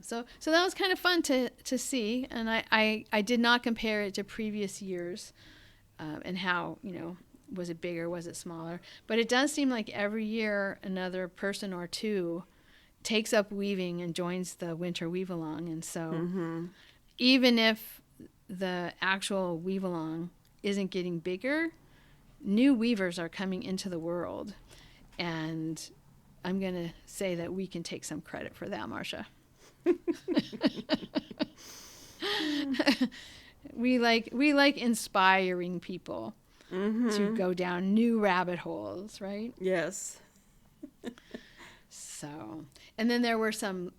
So that was kind of fun to see, and I did not compare it to previous years, and how, was it bigger, was it smaller? But it does seem like every year another person or two takes up weaving and joins the winter weave along, and so even if the actual weave along isn't getting bigger, new weavers are coming into the world, and I'm going to say that we can take some credit for that, Marsha. We like inspiring people to go down new rabbit holes, right? Yes. So, and then there were some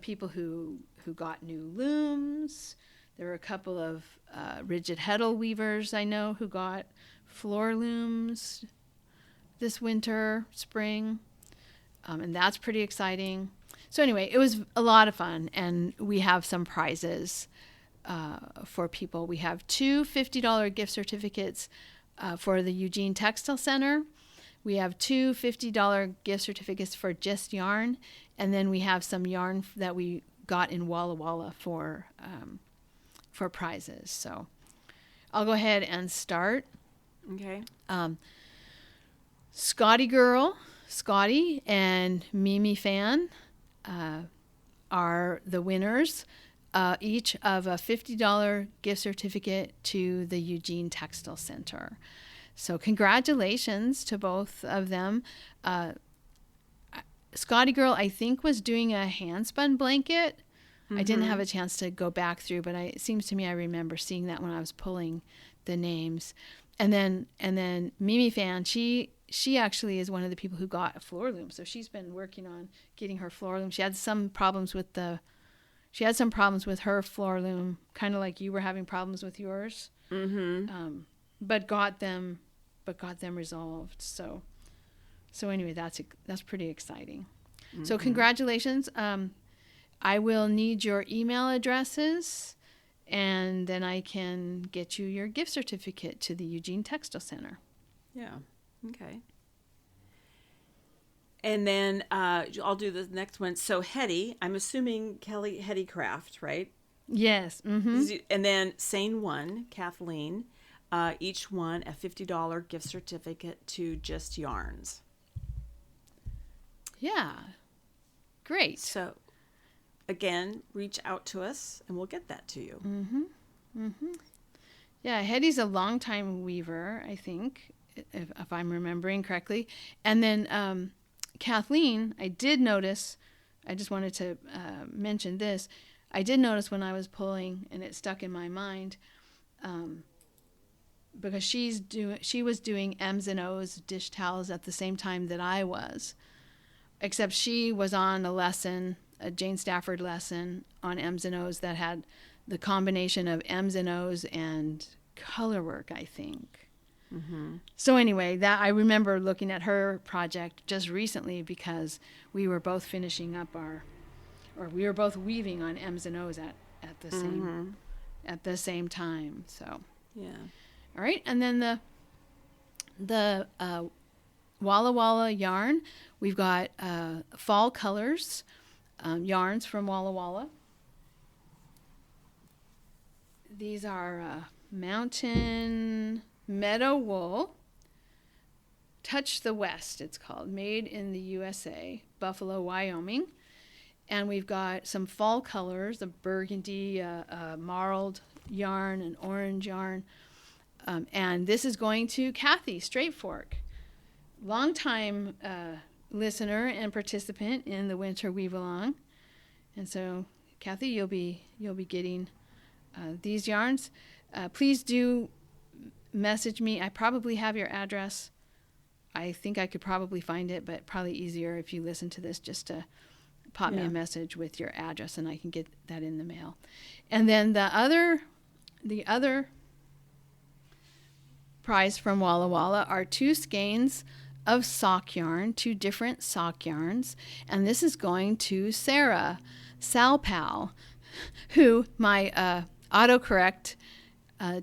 people who got new looms. There were a couple of rigid heddle weavers I know who got floor looms this winter, spring, and that's pretty exciting. So anyway, it was a lot of fun, and we have some prizes for people. We have two $50 gift certificates for the Eugene Textile Center. We have two $50 gift certificates for Just Yarn, and then we have some yarn that we got in Walla Walla for prizes. So I'll go ahead and start. Okay. Scotty and Mimi Fan are the winners, each of a $50 gift certificate to the Eugene Textile Center. So congratulations to both of them. Scotty Girl, I think, was doing a hand-spun blanket. I didn't have a chance to go back through, but it seems to me I remember seeing that when I was pulling the names. And then Mimi Fan, she actually is one of the people who got a floor loom. So she's been working on getting her floor loom. She had some problems with her floor loom, kind of like you were having problems with yours. But got them resolved. So anyway, that's pretty exciting. So congratulations. I will need your email addresses, and then I can get you your gift certificate to the Eugene Textile Center. Yeah. Okay. And then I'll do the next one. So Hetty, I'm assuming Kelly Hetty Craft, right? Yes. Mm-hmm. And then Sane One, Kathleen, each one a $50 gift certificate to Just Yarns. Yeah. Great. So again, reach out to us and we'll get that to you. Yeah, Hetty's a longtime weaver, I think, if I'm remembering correctly. And then Kathleen, I did notice, I just wanted to mention this, I did notice when I was pulling, and it stuck in my mind, because she was doing M's and O's dish towels at the same time that I was, except she was on a Jane Stafford lesson on M's and O's that had the combination of M's and O's and color work, I think. So anyway, that I remember looking at her project just recently because we were both finishing up we were both weaving on M's and O's at the same time. So yeah. All right, and then the Walla Walla yarn, we've got fall colors yarns from Walla Walla. These are Mountain Meadow Wool, Touch the West, it's called, made in the USA, Buffalo, Wyoming. And we've got some fall colors, a burgundy, marled yarn, an orange yarn. And this is going to Kathy Straight Fork, longtime listener and participant in the Winter Weave Along. And so, Kathy, you'll be getting these yarns. Please do message me. I probably have your address. I think I could probably find it, but probably easier if you listen to this just to pop me a message with your address, and I can get that in the mail. And then the other prize from Walla Walla are 2 skeins of sock yarn, 2 different sock yarns, and this is going to Sarah Salpal, who my autocorrect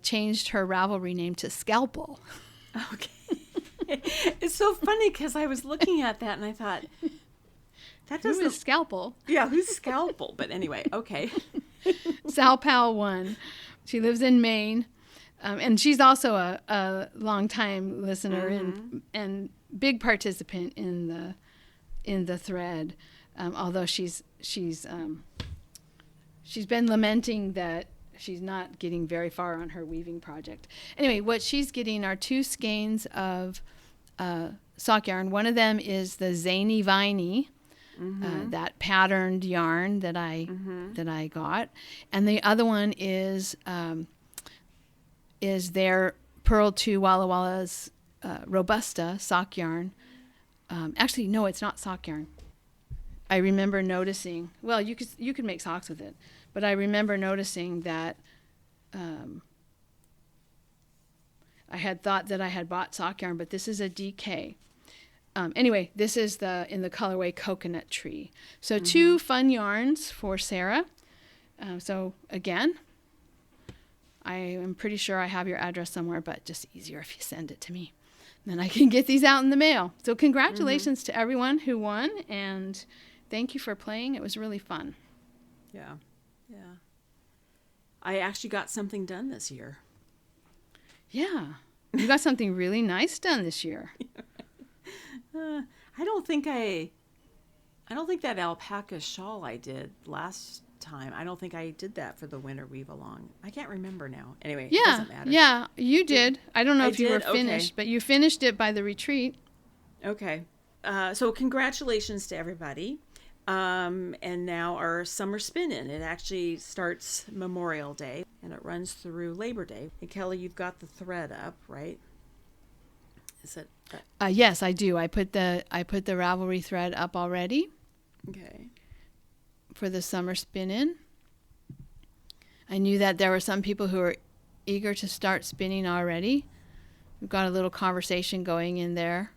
changed her Ravelry name to Scalpel. Okay. It's so funny because I was looking at that and I thought, that doesn't... Who is Scalpel? Yeah, who's Scalpel? But anyway, okay. Salpal 1. She lives in Maine. And she's also a longtime listener and big participant in the thread. Although she's been lamenting that she's not getting very far on her weaving project. Anyway, what she's getting are 2 skeins of sock yarn. One of them is the Zany Viney, that patterned yarn that I got, and the other one is their Pearl 2 Walla Walla's Robusta sock yarn. Actually, no, it's not sock yarn. I remember noticing. Well, you could make socks with it, but I remember noticing that I had thought that I had bought sock yarn, but this is a DK. Anyway, this is in the colorway Coconut Tree. So 2 fun yarns for Sarah. So again, I am pretty sure I have your address somewhere, but just easier if you send it to me. Then I can get these out in the mail. So congratulations to everyone who won, and thank you for playing. It was really fun. Yeah. I actually got something done this year. Yeah. You got something really nice done this year. I don't think that alpaca shawl I did last time. I don't think I did that for the Winter Weave Along. I can't remember now. Anyway, it doesn't matter. Yeah, you did. I don't know if you were finished, but you finished it by the retreat. Okay. So congratulations to everybody. And now our summer spin-in. It actually starts Memorial Day, and it runs through Labor Day. And Kelly, you've got the thread up, right? Is it? Yes, I do. I put the Ravelry thread up already. Okay. For the summer spin-in. I knew that there were some people who were eager to start spinning already. We've got a little conversation going in there.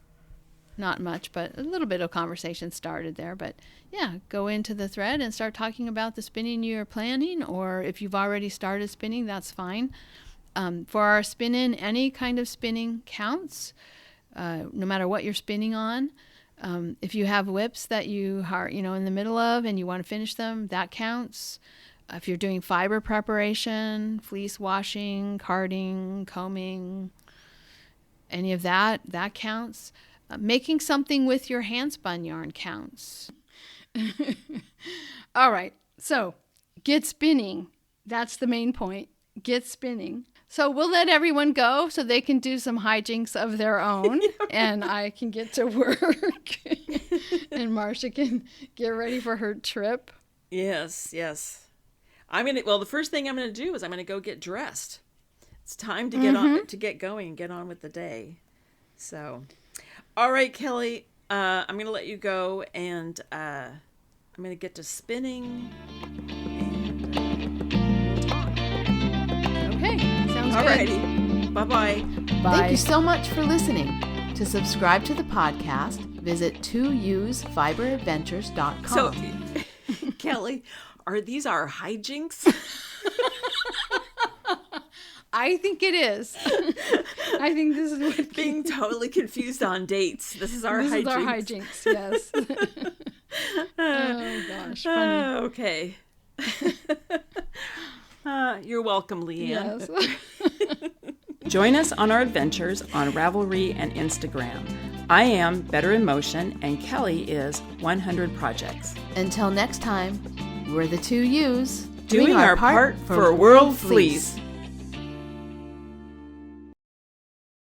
Not much, but a little bit of conversation started there. But yeah, go into the thread and start talking about the spinning you're planning, or if you've already started spinning, that's fine. For our spin-in, any kind of spinning counts, no matter what you're spinning on. If you have whips that you are, in the middle of and you want to finish them, that counts. If you're doing fiber preparation, fleece washing, carding, combing, any of that counts. Making something with your hand-spun yarn counts. All right, so get spinning. That's the main point. Get spinning. So we'll let everyone go so they can do some hijinks of their own, and I can get to work, and Marsha can get ready for her trip. Yes. The first thing I'm gonna do is I'm gonna go get dressed. It's time to get on, to get going and get on with the day. So, all right, Kelly, I'm gonna let you go, and I'm gonna get to spinning. Alrighty. Bye-bye. Bye. Thank you so much for listening. To subscribe to the podcast, visit 2usfiberadventures.com. So, Kelly, are these our hijinks? I think it is. I think this is what... Being totally confused on dates. This is our hijinks. This is our hijinks, yes. Oh, gosh. Funny. Okay. You're welcome, Leanne. Yes. Join us on our adventures on Ravelry and Instagram. I am Better in Motion, and Kelly is 100 Projects. Until next time, we're the two U's doing our part for Whirled Fleece.